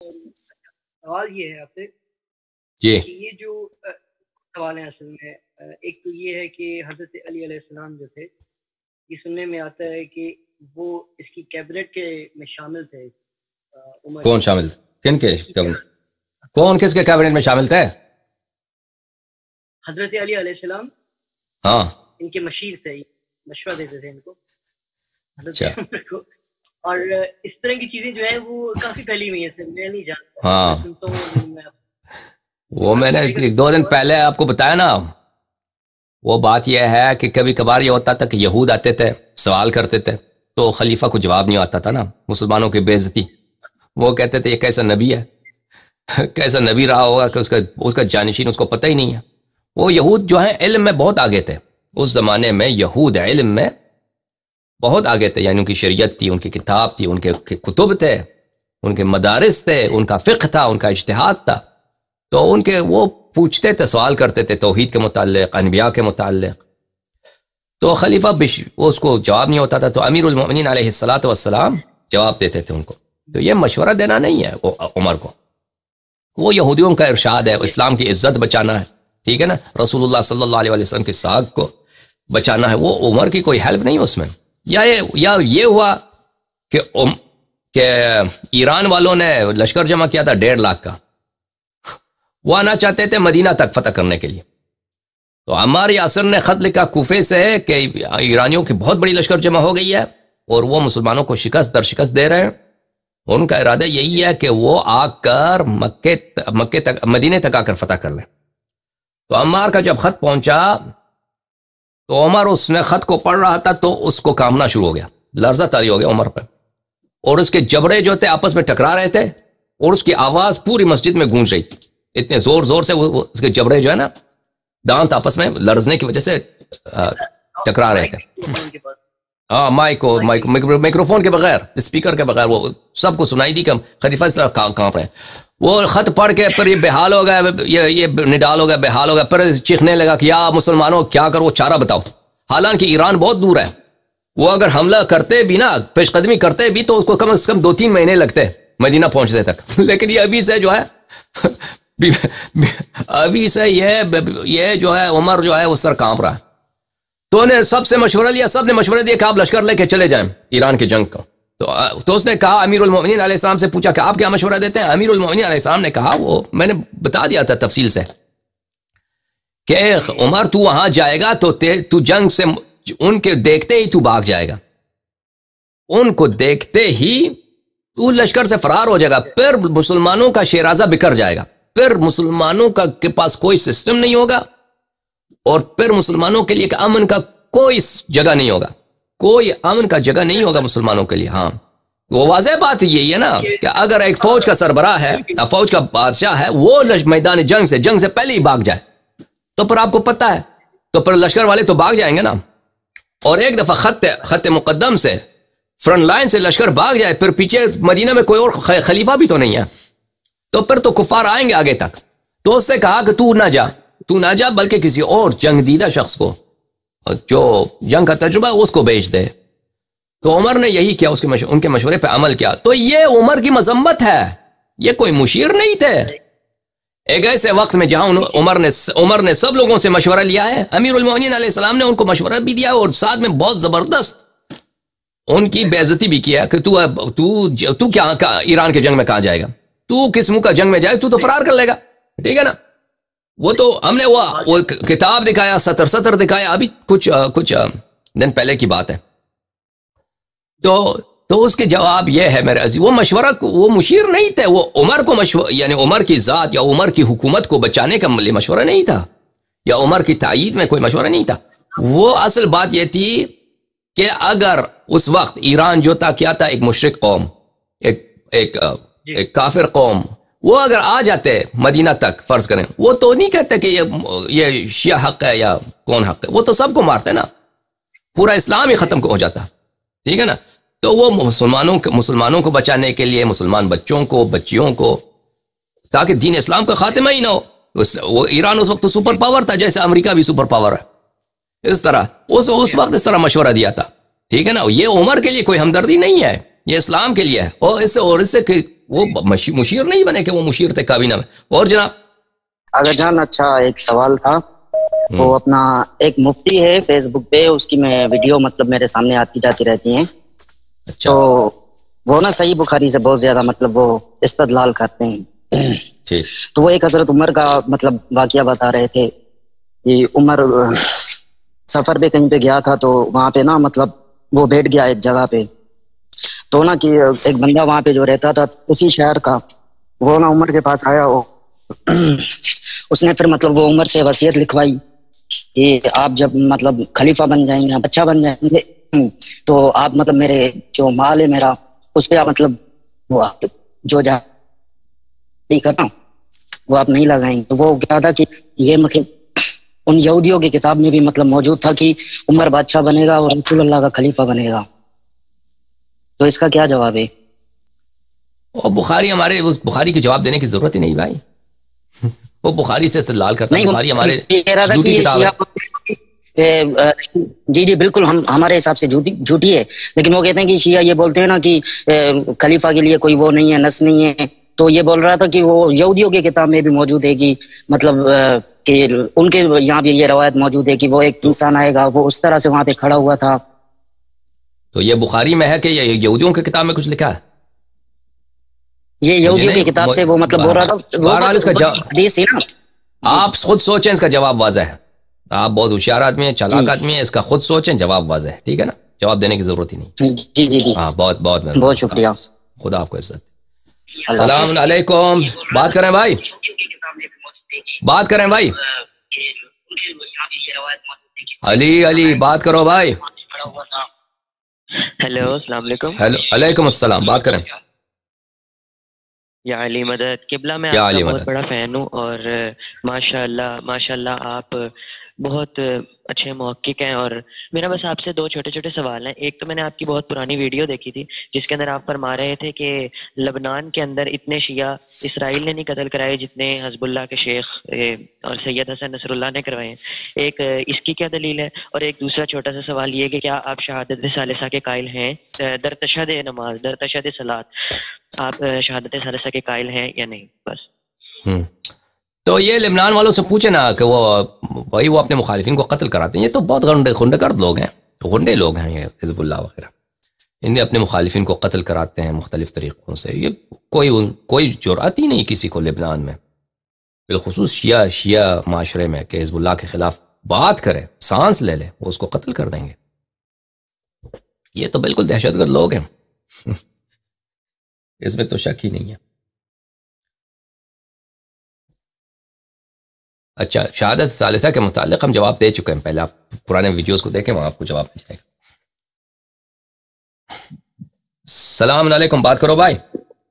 سوال یہ ہے آپ سے جی کہ یہ جو سوال ہیں اصل میں ایک تو یہ ہے کہ حضرت علی علیہ السلام جو تھے یہ سننے میں آتا ہے کہ وہ اس کی کیبنٹ کے میں شامل تھے. کون شامل تھے؟ کن کے کیبنٹ؟ کون کس کے کیبنٹ میں شامل تھے؟ حضرت علی علیہ السلام ہاں ان کے مشیر تھے, مشورہ دیتے تھے ان کو اچھا حضرت کو. اور اس طرح کی چیزیں جو ہیں وہ کافی پھیلی ہوئی ہیں, میں نہیں جانتا. ہاں سنتا ہوں وہ میں نے 2 دن پہلے آپ کو بتایا نا. وہ بات یہ ہے کہ کبھی کبھار یہ ہوتا تھا کہ یہود آتے تھے, سوال کرتے تھے, تو خلیفہ کو جواب نہیں آتا تھا نا, مسلمانوں کی بے عزتی. وہ کہتے تھے یہ کیسا نبی ہے, کیسا نبی رہا ہوگا کہ اس کا جانشین اس کو پتہ ہی نہیں ہے. وہ یہود جو ہیں علم میں بہت آگے تھے اس زمانے میں. یہود علم میں بہت آگے تھے, یعنی ان کی شریعت تھی, ان کی کتاب تھی, ان کے کتب تھے, ان کے مدارس تھے, ان کا فقہ تھا, ان کا اجتہاد تھا. تو ان کے وہ پوچھتے تھے, سوال کرتے تھے توحید کے متعلق, انبیاء کے متعلق. تو خلیفہ وہ اس کو جواب نہیں ہوتا تھا, تو امیر المؤمنین علیہ السلام جواب دیتے تھے ان کو. تو یہ مشورہ دینا نہیں ہے وہ عمر کو, وہ یہودیوں کا ارشاد ہے, اسلام کی عزت بچانا ہے, ٹھیک ہے نا, رسول اللہ صلی اللہ علیہ وسلم کی ساکھ کو بچانا ہے. وہ عمر کی کوئی ہیلپ نہیں اس میں. یا یہ ہوا کہ ایران والوں نے لشکر جمع کیا تھا 1.5 لاکھ کا, وہ آنا چاہتے تھے مدینہ تک فتح کرنے کے لیے. تو عمار یاسر نے خط لکھا کوفے سے کہ ایرانیوں کی بہت بڑی لشکر جمع ہو گئی ہے اور وہ مسلمانوں کو شکست در شکست دے رہے ہیں. ان کا ارادہ یہی ہے کہ وہ آ کر مکے تک, مدینے تک آ کر فتح کر لیں. تو عمار کا جب خط پہنچا تو عمر اس نے خط کو پڑھ رہا تھا تو اس کو کانپنا شروع ہو گیا, لرزہ طاری ہو گیا عمر پہ, اور اس کے جبڑے جو تھے آپس میں ٹکرا رہے تھے اور اس کی آواز پوری مسجد میں گونج رہی تھی. اتنے زور زور سے اس کے جبڑے جو ہے نا دانت آپس میں لرزنے کی وجہ سے ٹکرا رہے تھے. ہاں مائکروفون کے بغیر, اسپیکر کے بغیر, وہ سب کو سنائی دی کہ خلیفہ اس طرح کانپ رہے ہیں. وہ خط پڑھ کے پھر یہ بحال ہو گیا, یہ نڈال ہو گیا, بحال ہو گیا, پھر چیخنے لگا کہ یا مسلمانوں کیا کرو, چارہ بتاؤ. حالانکہ ایران بہت دور ہے, وہ اگر حملہ کرتے بھی نا, پیش قدمی کرتے بھی تو اس کو کم از کم 2-3 مہینے لگتے مدینہ پہنچنے تک. لیکن یہ ابھی سے جو ہے ابھی سے یہ جو ہے عمر جو ہے اس سر کانپ رہا ہے. تو انہیں سب سے مشورہ لیا, سب نے مشورہ دیا کہ آپ لشکر لے کے چلے جائیں ایران کی جنگ کو. تو اس نے کہا, امیر المؤمنین علیہ السلام سے پوچھا کہ آپ کیا مشورہ دیتے ہیں؟ امیر المؤمنین علیہ السلام نے کہا, وہ میں نے بتا دیا تھا تفصیل سے, کہ عمر تو وہاں جائے گا تو جنگ سے ان کے دیکھتے ہی تو بھاگ جائے گا, ان کو دیکھتے ہی تو لشکر سے فرار ہو جائے گا. پھر مسلمانوں کا شیرازہ بکھر جائے گا, پھر مسلمانوں کے پاس کوئی سسٹم نہیں ہوگا, اور پھر مسلمانوں کے لیے امن کا کوئی جگہ نہیں ہوگا, کوئی امن کا جگہ نہیں ہوگا مسلمانوں کے لیے. ہاں وہ واضح بات یہی ہے نا کہ اگر ایک فوج کا سربراہ ہے, فوج کا بادشاہ ہے, وہ میدان جنگ سے پہلے ہی بھاگ جائے تو پھر آپ کو پتہ ہے, تو پھر لشکر والے تو بھاگ جائیں گے نا. اور ایک دفعہ خط مقدم سے فرنٹ لائن سے لشکر بھاگ جائے, پھر پیچھے مدینہ میں کوئی اور خلیفہ بھی تو نہیں ہے, تو پھر تو کفار آئیں گے آگے تک. تو اس سے کہا کہ تو نہ جا بلکہ کسی اور جنگ دیدہ شخص کو, جو جنگ کا تجربہ اس کو بھیج دے. تو عمر نے یہی کیا, ان کے مشورے پہ عمل کیا. تو یہ عمر کی مذمت ہے, یہ کوئی مشیر نہیں تھے. ایک ایسے وقت میں جہاں عمر نے سب لوگوں سے مشورہ لیا ہے, امیر المؤمنین علیہ السلام نے ان کو مشورہ بھی دیا اور ساتھ میں بہت زبردست ان کی بے عزتی بھی کیا کہ تو کیا ایران کے جنگ میں کہاں جائے گا, تو کس منہ کا جنگ میں جائے, تو فرار کر لے گا, ٹھیک ہے نا. وہ تو ہم نے وہ کتاب دکھایا, سطر دکھایا, ابھی کچھ دن پہلے کی بات ہے. تو اس کے جواب یہ ہے میرے عزیز, وہ مشیر نہیں تھے, وہ عمر کو یعنی عمر کی ذات یا عمر کی حکومت کو بچانے کا مشورہ نہیں تھا, یا عمر کی تائید میں کوئی مشورہ نہیں تھا. وہ اصل بات یہ تھی کہ اگر اس وقت ایران جو تھا کیا تھا, ایک مشرک قوم, ایک کافر قوم, وہ اگر آ جاتے مدینہ تک, فرض کریں, وہ تو نہیں کہتے کہ یہ شیعہ حق ہے یا کون حق ہے, وہ تو سب کو مارتے نا, پورا اسلام ہی ختم ہو جاتا, ٹھیک ہے نا. تو وہ مسلمانوں کو بچانے کے لیے, مسلمان بچوں کو, بچیوں کو, تاکہ دین اسلام کا خاتمہ ہی نہ ہو. وہ ایران اس وقت تو سپر پاور تھا, جیسے امریکہ بھی سپر پاور ہے, اس طرح اس وقت اس طرح مشورہ دیا تھا, ٹھیک ہے نا. یہ عمر کے لیے کوئی ہمدردی نہیں ہے, یہ اسلام کے لیے ہے, اور اس سے وہ مشیر نہیں بنے کہ وہ مشیر تھے کابینہ میں. اور جناب اگر جان اچھا ایک سوال تھا. وہ اپنا ایک مفتی ہے فیس بک پہ، اس کی میں ویڈیو مطلب میرے سامنے آتی جاتی رہتی ہیں. اچھا. تو وہ نا صحیح بخاری سے بہت زیادہ مطلب وہ استدلال کرتے ہیں. تو وہ ایک حضرت عمر کا مطلب واقعہ بتا رہے تھے کہ عمر سفر پہ کہیں پہ گیا تھا، تو وہاں پہ نا مطلب وہ بیٹھ گیا ایک جگہ پہ. تو نا کہ ایک بندہ وہاں پہ جو رہتا تھا اسی شہر کا، وہ نا عمر کے پاس آیا. وہ اس نے پھر مطلب وہ عمر سے وصیت لکھوائی کہ آپ جب مطلب خلیفہ بن جائیں گے، بچہ بن جائیں گے، تو آپ مطلب میرے جو مال ہے میرا اس پہ آپ مطلب وہ آپ جو جا کرنا وہ آپ نہیں لگائیں گے. تو وہ کیا تھا کہ یہ مطلب ان یہودیوں کی کتاب میں بھی مطلب موجود تھا کہ عمر بادشاہ بنے گا اور رسول اللہ کا خلیفہ بنے گا. تو اس کا کیا جواب ہے؟ اور بخاری کو جواب دینے کی ضرورت ہی نہیں بھائی. وہ بخاری سے استدلال کرتا ہے. بخاری ہمارے جھوٹی کتاب ہے. جی بالکل ہمارے حساب سے جھوٹی ہے، لیکن وہ کہتے ہیں کہ شیعہ یہ بولتے ہیں نا کہ خلیفہ کے لیے کوئی وہ نہیں ہے، نس نہیں ہے. تو یہ بول رہا تھا کہ وہ یہودیوں کی کتاب میں بھی موجود ہے کہ مطلب کہ ان کے یہاں بھی یہ روایت موجود ہے کہ وہ ایک انسان آئے گا، وہ اس طرح سے وہاں پہ کھڑا ہوا تھا. تو یہ بخاری میں ہے کہ یہ یہودیوں کی کتاب میں کچھ لکھا ہے؟ یہ یہودیوں کی کتاب سے وہ مطلب بول رہا تھا. بہرحال اس کا جواب آپ خود سوچیں، اس کا جواب واضح ہے. آپ بہت ہوشیار آدمی ہیں، چالاک آدمی ہیں، اس کا خود سوچیں، جواب واضح ہے. ٹھیک ہے نا، جواب دینے کی ضرورت ہی نہیں. جی ہاں بہت شکریہ. خدا آپ کو عزت. السلام علیکم. بات کریں بھائی، بات کریں بھائی. علی بات کرو بھائی. ہیلو السلام علیکم. ہیلو علیکم السلام. بات کریں. یا علی مدد قبلہ، میں آپ کا بہت بڑا فین ہوں، اور ماشاء اللہ آپ بہت اچھے محقق ہیں. اور میرا بس آپ سے دو چھوٹے چھوٹے سوال ہیں. ایک تو میں نے آپ کی بہت پرانی ویڈیو دیکھی تھی جس کے اندر آپ فرما رہے تھے کہ لبنان کے اندر اتنے شیعہ اسرائیل نے نہیں قتل کرائے جتنے حزب اللہ کے شیخ اور سید حسن نصر اللہ نے کروائے ہیں. ایک اس کی کیا دلیل ہے؟ اور ایک دوسرا چھوٹا سا سوال یہ کہ کیا آپ شہادت ثالثہ کے قائل ہیں؟ در تشہد نماز، در تشہد صلاۃ، آپ شہادت ثالثہ کے قائل ہیں یا نہیں؟ بس. تو یہ لبنان والوں سے پوچھے نا کہ وہ اپنے مخالفین کو قتل کراتے ہیں. یہ تو بہت غنڈے گرد لوگ ہیں، غنڈے لوگ ہیں یہ حزب اللہ وغیرہ. انہیں اپنے مخالفین کو قتل کراتے ہیں مختلف طریقوں سے. یہ کوئی جرأت ہی نہیں کسی کو لبنان میں، بالخصوص شیعہ معاشرے میں، کہ حزب اللہ کے خلاف بات کرے، سانس لے لے، وہ اس کو قتل کر دیں گے. یہ تو بالکل دہشت گرد لوگ ہیں. اس میں تو شک ہی نہیں ہے. اچھا، شہادت ثالثہ کے متعلق ہم جواب دے چکے ہیں پہلے. آپ پرانے ویڈیوز کو دیکھیں، وہاں آپ کو جواب مل جائے گا. السلام علیکم. بات کرو بھائی.